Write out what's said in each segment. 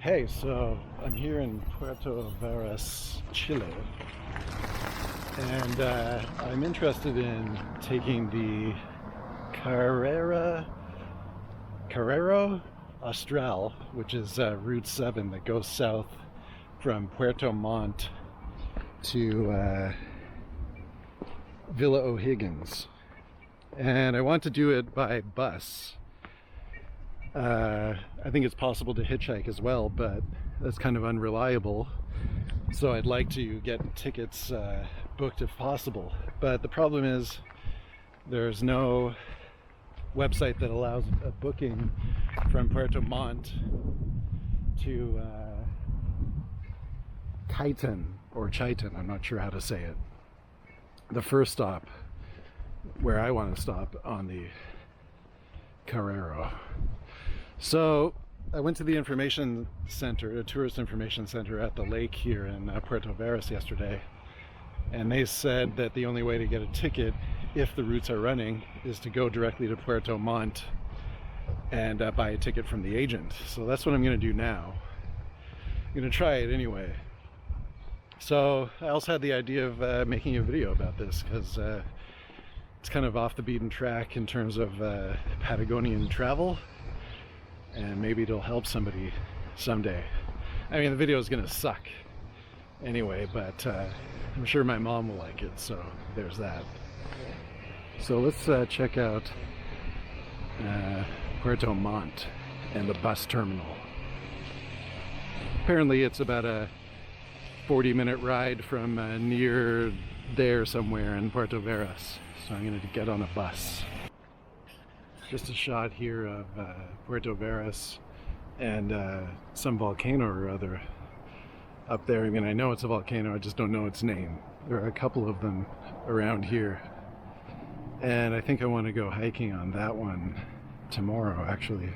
Hey, so I'm here in Puerto Varas, Chile, and I'm interested in taking the Carretera Austral, which is Route 7 that goes south from Puerto Montt to Villa O'Higgins. And I want to do it by bus. I think it's possible to hitchhike as well, but that's kind of unreliable. So I'd like to get tickets booked if possible. But the problem is there's no website that allows a booking from Puerto Montt to Chaitén, I'm not sure how to say it. The first stop where I want to stop on the Carrero. So I went to the information center, a tourist information center at the lake here in Puerto Varas yesterday, and they said that the only way to get a ticket, if the routes are running, is to go directly to Puerto Montt and buy a ticket from the agent. So that's what I'm going to do now. I'm going to try it anyway. So I also had the idea of making a video about this because it's kind of off the beaten track in terms of Patagonian travel, and maybe it'll help somebody someday. I mean, the video is gonna suck anyway, but I'm sure my mom will like it, so there's that. So let's check out Puerto Montt and the bus terminal. Apparently it's about a 40-minute ride from near there somewhere in Puerto Varas. So I'm going to get on a bus. Just a shot here of Puerto Varas and some volcano or other up there. I mean, I know it's a volcano, I just don't know its name. There are a couple of them around here. And I think I want to go hiking on that one tomorrow, actually.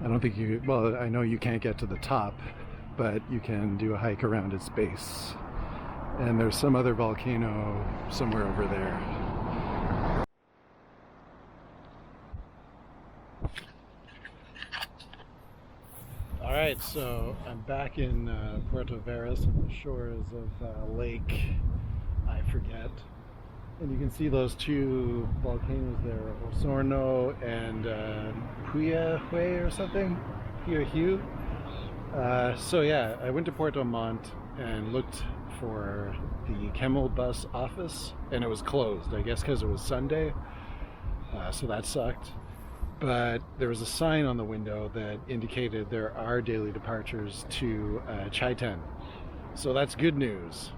I don't think you, well, I know you can't get to the top, but you can do a hike around its base. And there's some other volcano somewhere over there. Alright, so I'm back in Puerto Varas on the shores of Lake, I forget. And you can see those two volcanoes there, Osorno and Puyahue or something? Puyahue? So yeah, I went to Puerto Montt and looked for the Camel bus office, and it was closed, I guess because it was Sunday, so that sucked. But there was a sign on the window that indicated there are daily departures to Chaitén, so that's good news.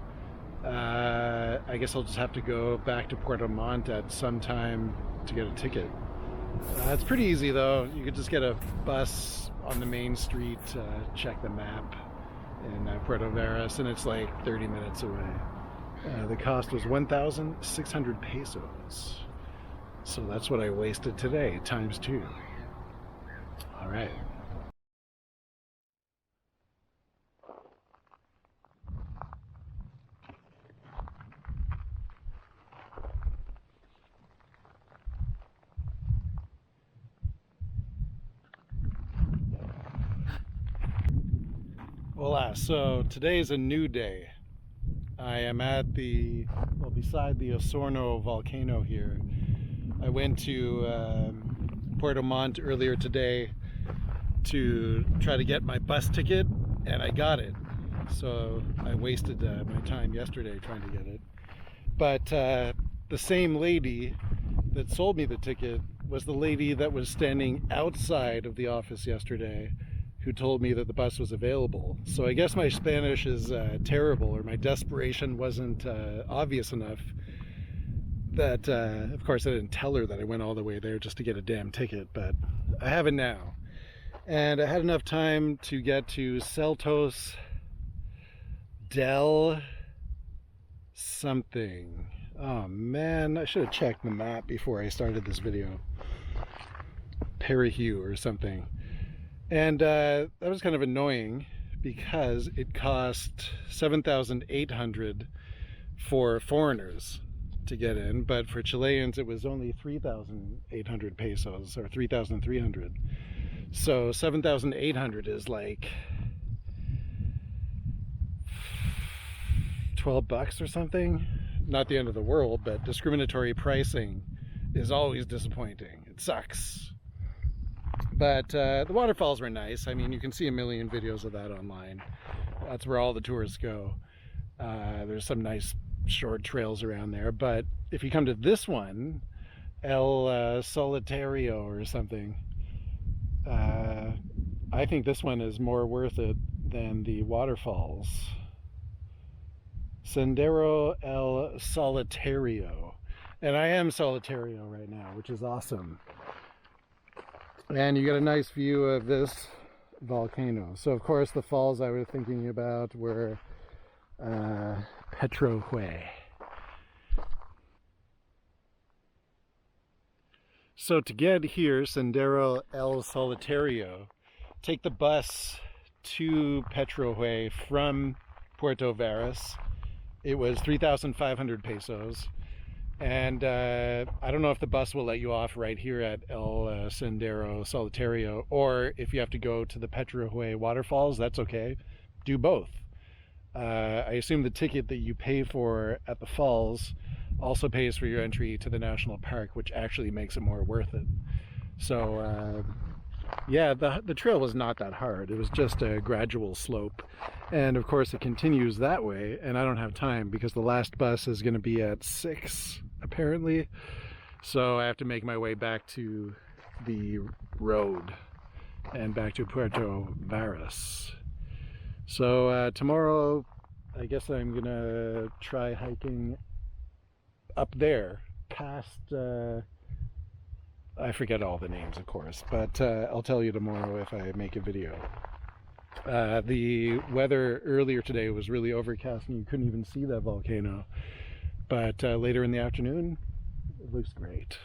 I guess I'll just have to go back to Puerto Montt at some time to get a ticket. It's pretty easy though. You could just get a bus on the main street, check the map in Puerto Varas, and it's like 30 minutes away. The cost was 1,600 pesos. So that's what I wasted today, times 2. All right. Voila, so today is a new day. I am at the, well, beside the Osorno volcano here. I went to Puerto Montt earlier today to try to get my bus ticket, and I got it. So I wasted my time yesterday trying to get it. But the same lady that sold me the ticket was the lady that was standing outside of the office yesterday, who told me that the bus was available. So I guess my Spanish is terrible, or my desperation wasn't obvious enough that, of course, I didn't tell her that I went all the way there just to get a damn ticket, but I have it now. And I had enough time to get to Celtos del something. Oh man, I should have checked the map before I started this video. Perihue or something. And that was kind of annoying because it cost 7,800 for foreigners to get in, but for Chileans it was only 3,800 pesos, or 3,300. So 7,800 is like $12 or something. Not the end of the world, but discriminatory pricing is always disappointing. It sucks. But the waterfalls were nice. I mean, you can see a million videos of that online. That's where all the tourists go. There's some nice short trails around there. But if you come to this one, El Solitario or something, I think this one is more worth it than the waterfalls. Sendero El Solitario. And I am Solitario right now, which is awesome. And you get a nice view of this volcano. So of course the falls I was thinking about were Petrohue. So to get here, Sendero El Solitario, take the bus to Petrohue from Puerto Varas. It was 3,500 pesos. And I don't know if the bus will let you off right here at El Sendero Solitario, or if you have to go to the Petrohue waterfalls, that's okay. Do both. I assume the ticket that you pay for at the falls also pays for your entry to the national park, which actually makes it more worth it. So yeah, the trail was not that hard. It was just a gradual slope. And of course it continues that way, and I don't have time because the last bus is going to be at 6 apparently. So I have to make my way back to the road and back to Puerto Varas. So tomorrow I guess I'm gonna try hiking up there past I forget all the names, of course, but I'll tell you tomorrow if I make a video. The weather earlier today was really overcast and you couldn't even see that volcano, but later in the afternoon it looks great.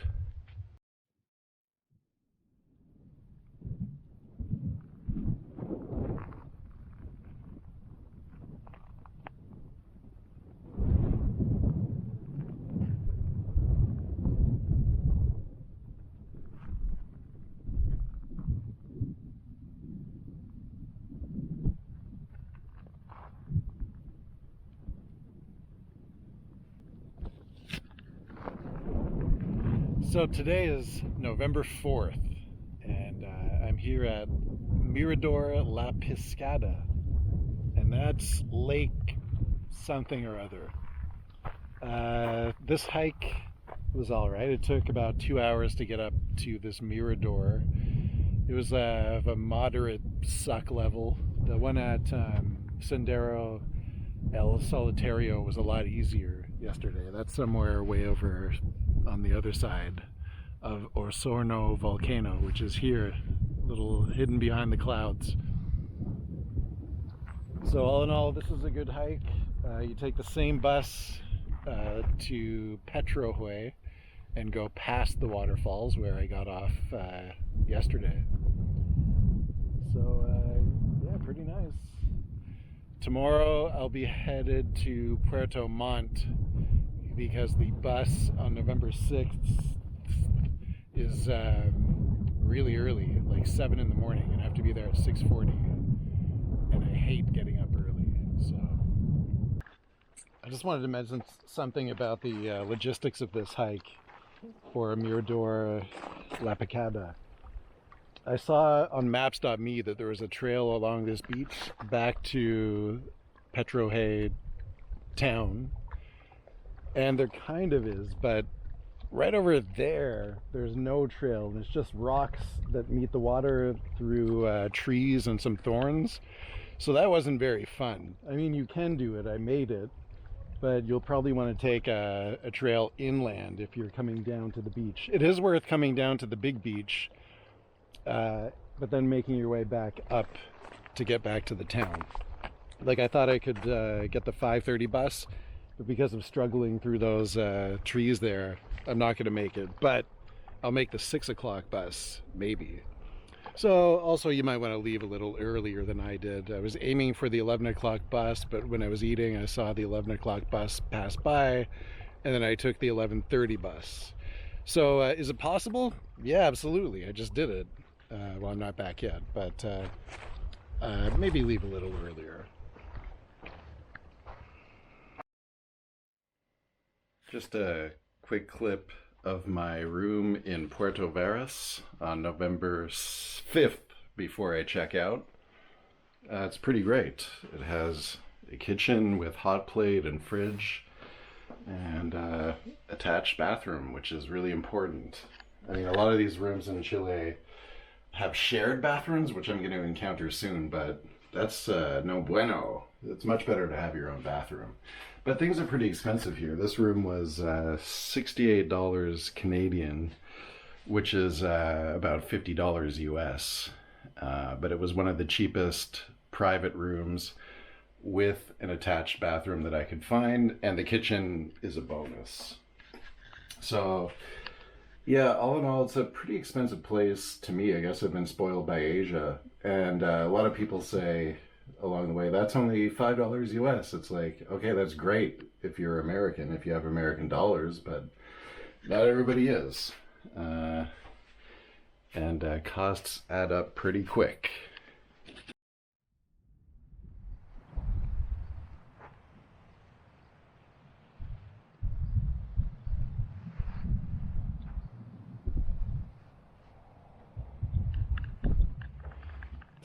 So today is November 4th, and I'm here at Mirador La Piscada, and that's Lake something or other. This hike was all right. It took about 2 hours to get up to this Mirador. It was of a moderate suck level. The one at Sendero El Solitario was a lot easier yesterday. That's somewhere way over on the other side of Osorno volcano, which is here, a little hidden behind the clouds. So all in all, this is a good hike. You take the same bus to Petrohue and go past the waterfalls where I got off yesterday. So yeah, pretty nice. Tomorrow I'll be headed to Puerto Montt because the bus on November 6th is really early, like 7 in the morning, and I have to be there at 6:40, and I hate getting up early. So I just wanted to mention something about the logistics of this hike for Mirador La Piscada. I saw on maps.me that there was a trail along this beach back to Petrohue town, and there kind of is, but right over there there's no trail. There's just rocks that meet the water through trees and some thorns, so that wasn't very fun. I mean, you can do it, I made it, but you'll probably want to take a trail inland if you're coming down to the beach. It is worth coming down to the big beach, but then making your way back up to get back to the town. Like, I thought I could get the 5:30 bus, but because of struggling through those trees there, I'm not going to make it. But I'll make the 6 o'clock bus, maybe. So also you might want to leave a little earlier than I did. I was aiming for the 11 o'clock bus, but when I was eating, I saw the 11 o'clock bus pass by, and then I took the 11:30 bus. So is it possible? Yeah, absolutely. I just did it. Well, I'm not back yet, but maybe leave a little earlier. Just a quick clip of my room in Puerto Varas on November 5th before I check out. It's pretty great. It has a kitchen with hot plate and fridge and attached bathroom, which is really important. I mean, a lot of these rooms in Chile have shared bathrooms, which I'm going to encounter soon, but that's no bueno. It's much better to have your own bathroom. But things are pretty expensive here. This room was $68 Canadian, which is about $50 US. But it was one of the cheapest private rooms with an attached bathroom that I could find, and the kitchen is a bonus. So yeah, all in all, it's a pretty expensive place to me. I guess I've been spoiled by Asia, and a lot of people say along the way, that's only $5 US. It's like, okay, that's great if you're American, if you have American dollars, but not everybody is. And costs add up pretty quick.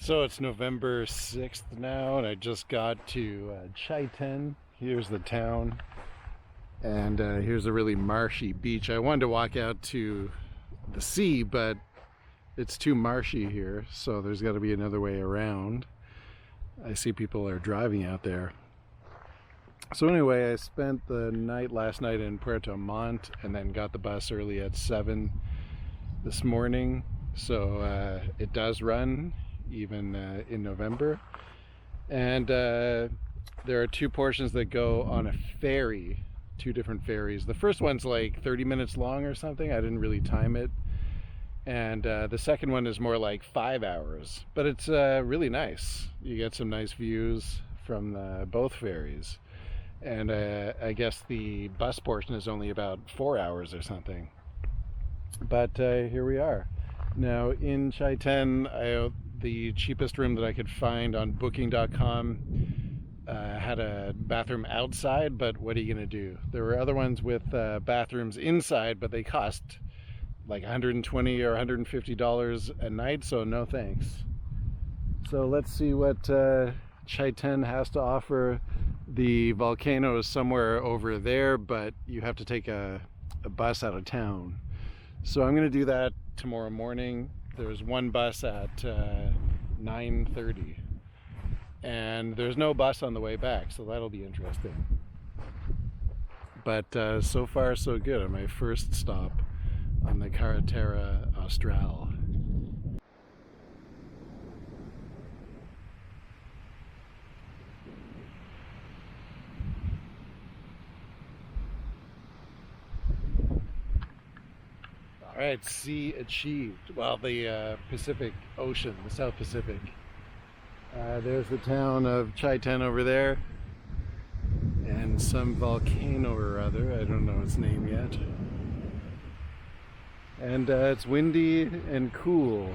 So it's November 6th now, and I just got to Chaitén. Here's the town, and here's a really marshy beach. I wanted to walk out to the sea, but it's too marshy here, so there's got to be another way around. I see people are driving out there. So anyway, I spent the night last night in Puerto Montt, and then got the bus early at 7 this morning. So it does run even in November, and there are two portions that go on a ferry, two different ferries. The first one's like 30 minutes long or something. I didn't really time it, and the second one is more like 5 hours, but it's really nice. You get some nice views from both ferries, and I guess the bus portion is only about 4 hours or something. But here we are now in Chaitén. The cheapest room that I could find on booking.com had a bathroom outside, but what are you going to do? There were other ones with bathrooms inside, but they cost like $120 or $150 a night, so no thanks. So let's see what Chaitén has to offer. The volcano is somewhere over there, but you have to take a bus out of town. So I'm going to do that tomorrow morning. There's one bus at 9:30, and there's no bus on the way back, so that'll be interesting. But so far so good on my first stop on the Carretera Austral. All right, sea achieved. Well, the Pacific Ocean, the South Pacific. There's the town of Chaitén over there, and some volcano or other. I don't know its name yet. And it's windy and cool.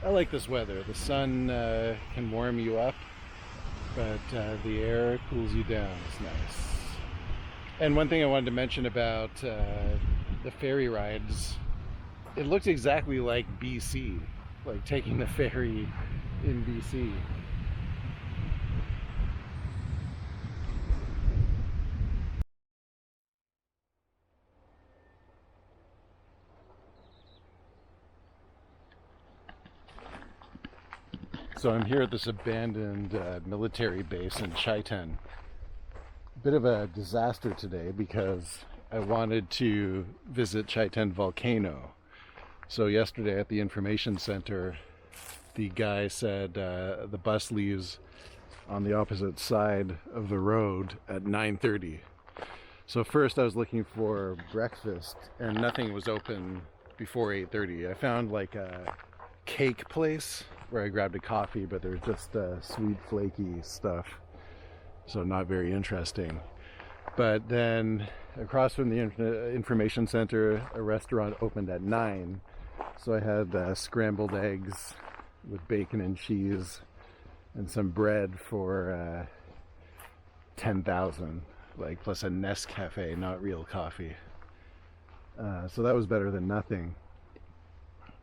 I like this weather. The sun can warm you up, but the air cools you down. It's nice. And one thing I wanted to mention about the ferry rides, it looks exactly like BC, like taking the ferry in BC. So I'm here at this abandoned military base in Chaitén. Bit of a disaster today because I wanted to visit Chaitén volcano. So yesterday at the information center, the guy said the bus leaves on the opposite side of the road at 9:30. So first I was looking for breakfast and nothing was open before 8:30. I found like a cake place where I grabbed a coffee, but there's just sweet flaky stuff, so not very interesting. But then across from the information center, a restaurant opened at 9, So I had scrambled eggs with bacon and cheese and some bread for 10,000, like plus a Nescafe, not real coffee. So that was better than nothing.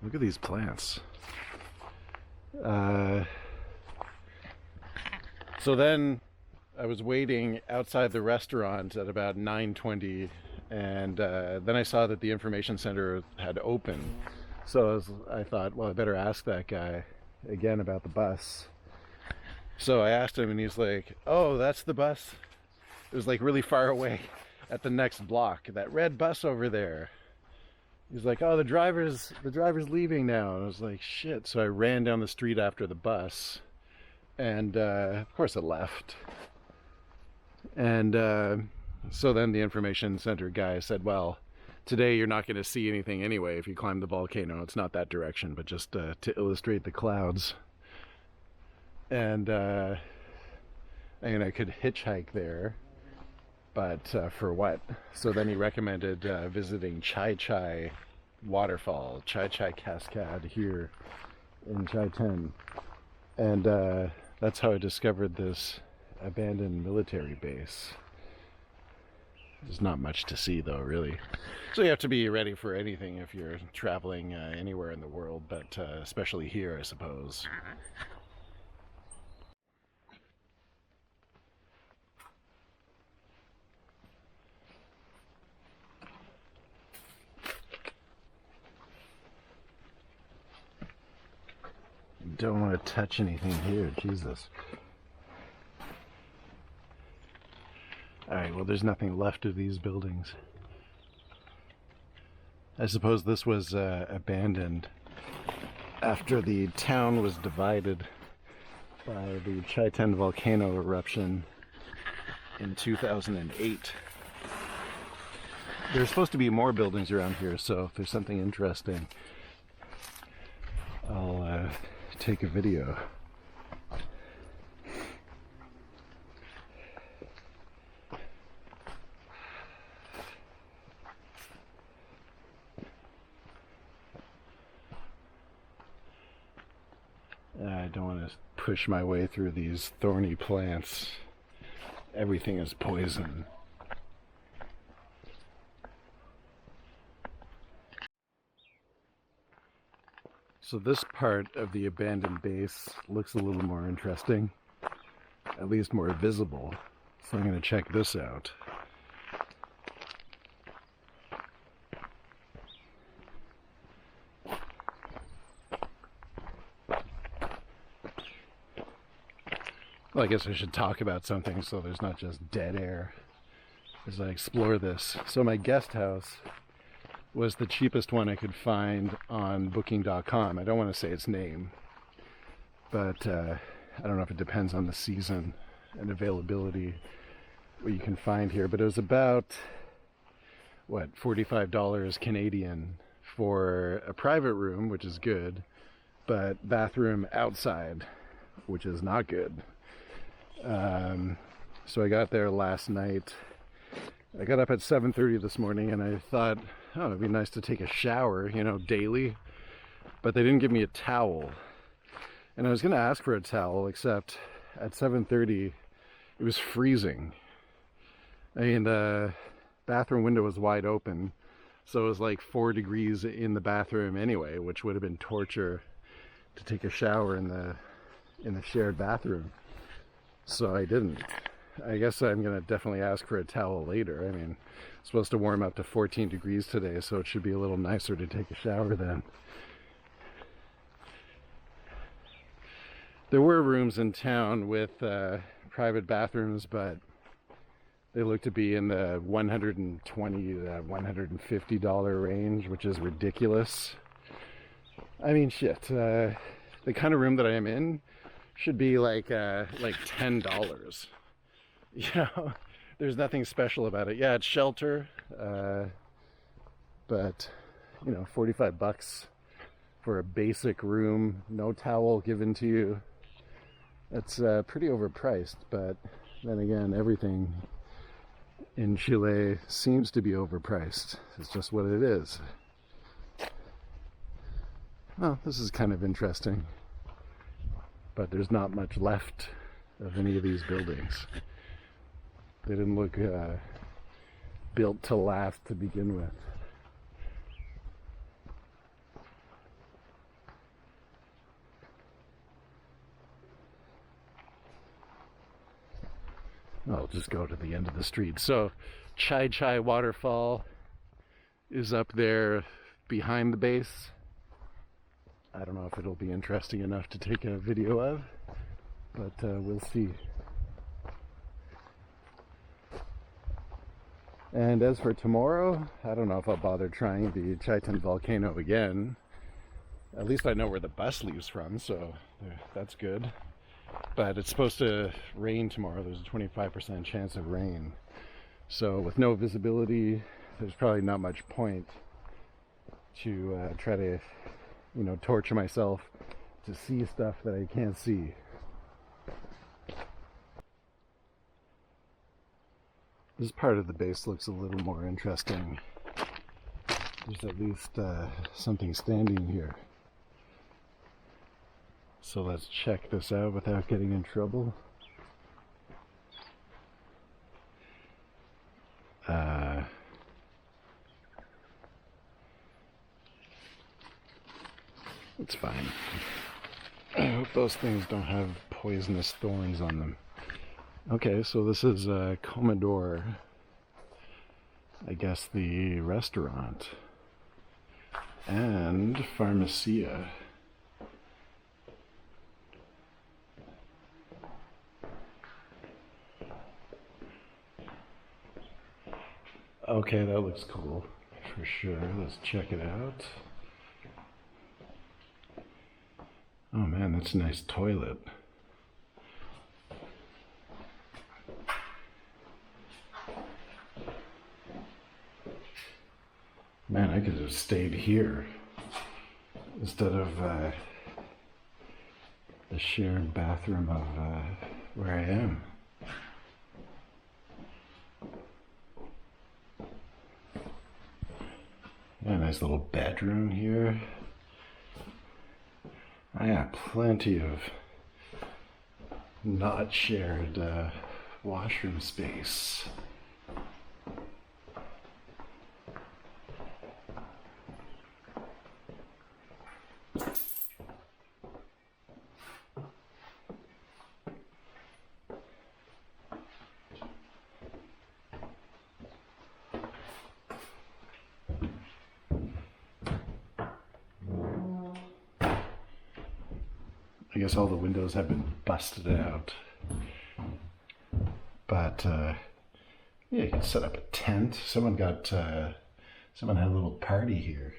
Look at these plants. So then I was waiting outside the restaurant at about 9:20, and then I saw that the information center had opened. So I thought, well, I better ask that guy again about the bus. So I asked him, and he's like, oh, that's the bus. It was like really far away at the next block, that red bus over there. He's like, oh, the driver's leaving now. And I was like, shit. So I ran down the street after the bus, and of course it left. And so then the information center guy said, well, today you're not going to see anything anyway if you climb the volcano. It's not that direction, but just to illustrate the clouds. And I mean, I could hitchhike there, but for what? So then he recommended visiting Chai waterfall, Chai Cascade here in Chaitén. And that's how I discovered this abandoned military base. There's not much to see though, really. So you have to be ready for anything if you're traveling anywhere in the world, but especially here, I suppose. Don't want to touch anything here, Jesus. Alright, well, there's nothing left of these buildings. I suppose this was abandoned after the town was divided by the Chaitén volcano eruption in 2008. There's supposed to be more buildings around here, so if there's something interesting, I'll take a video. I don't want to push my way through these thorny plants. Everything is poison. So this part of the abandoned base looks a little more interesting, at least more visible. So I'm going to check this out. Well, I guess I should talk about something so there's not just dead air as I explore this. So my guest house was the cheapest one I could find on booking.com. I don't want to say its name, but I don't know if it depends on the season and availability what you can find here, but it was about, what, $45 Canadian for a private room, which is good, but bathroom outside, which is not good. So I got there last night. I got up at 7:30 this morning, and I thought, oh, it'd be nice to take a shower, you know, daily. But they didn't give me a towel. And I was going to ask for a towel, except at 7:30, it was freezing. I mean, the bathroom window was wide open, so it was like 4 degrees in the bathroom anyway, which would have been torture to take a shower in the shared bathroom. So I didn't. I guess I'm going to definitely ask for a towel later. I mean, it's supposed to warm up to 14 degrees today, so it should be a little nicer to take a shower then. There were rooms in town with private bathrooms, but they look to be in the $120 to $150 range, which is ridiculous. I mean, shit. The kind of room that I am in should be like $10. You know, there's nothing special about it. Yeah, it's shelter, but you know, $45 for a basic room, no towel given to you. That's pretty overpriced. But then again, everything in Chile seems to be overpriced. It's just what it is. Oh, this is kind of interesting, but there's not much left of any of these buildings. They didn't look built to last to begin with. I'll just go to the end of the street. So Chai Chai waterfall is up there behind the base. I don't know if it'll be interesting enough to take a video of, but we'll see. And as for tomorrow, I don't know if I'll bother trying the Chaitén volcano again. At least I know where the bus leaves from, so that's good. But it's supposed to rain tomorrow. There's a 25% chance of rain. So with no visibility, there's probably not much point to try to, torture myself to see stuff that I can't see. This part of the base looks a little more interesting. There's at least something standing here. So let's check this out without getting in trouble. It's fine. I hope those things don't have poisonous thorns on them. Okay, so this is Commodore, I guess the restaurant, and Pharmacia. Okay, that looks cool, for sure. Let's check it out. Oh man, that's a nice toilet. Man, I could have stayed here instead of the shared bathroom of where I am. Yeah, nice little bedroom here. I got plenty of not shared washroom space. I guess all the windows have been busted out. But yeah, you can set up a tent. Someone had a little party here.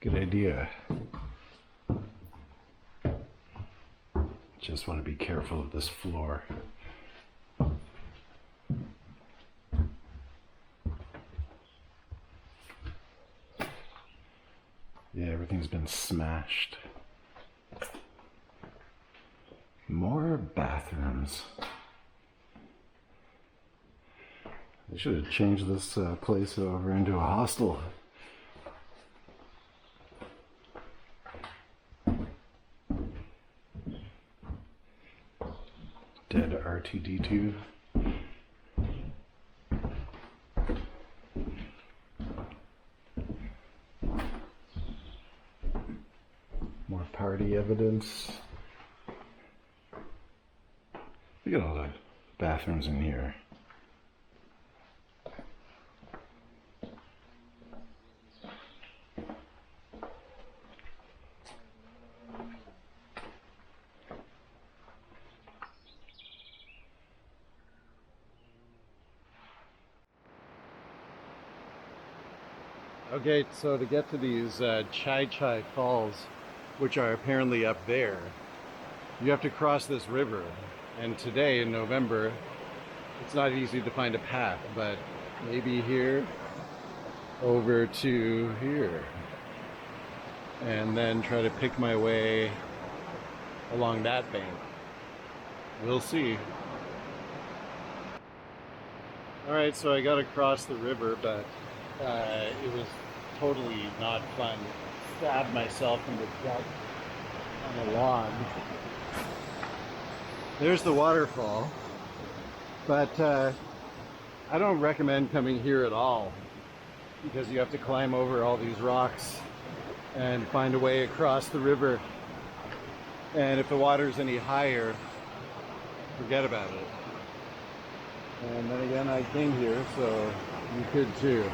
Good idea. Just want to be careful of this floor. Yeah, everything's been smashed. More bathrooms. They should have changed this place over into a hostel. Dead R2D2. More party evidence. Look at all the bathrooms in here. Okay, so to get to these Chai Chai Falls, which are apparently up there, you have to cross this river. And today in November, it's not easy to find a path, but maybe here, over to here, and then try to pick my way along that bank. We'll see. Alright, so I got across the river, but it was totally not fun stabbed myself in the gut on a log. There's the waterfall, but I don't recommend coming here at all because you have to climb over all these rocks and find a way across the river. And if the water's any higher, forget about it. And then again, I came here, so you could too.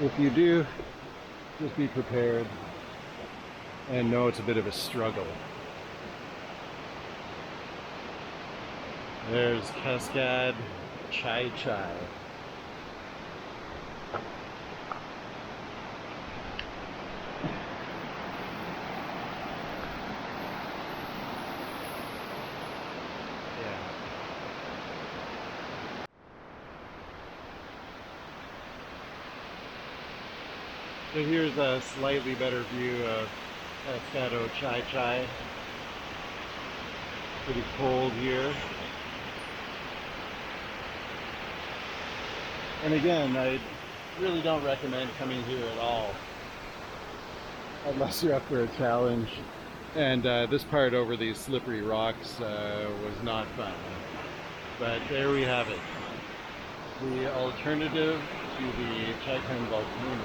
If you do, just be prepared and know it's a bit of a struggle. There's Cascade Chai Chai. So here's a slightly better view of Cascade Chai Chai. Pretty cold here. And again, I really don't recommend coming here at all, unless you're up for a challenge. And this part over these slippery rocks was not fun. But there we have it. The alternative to the Chaitén volcano.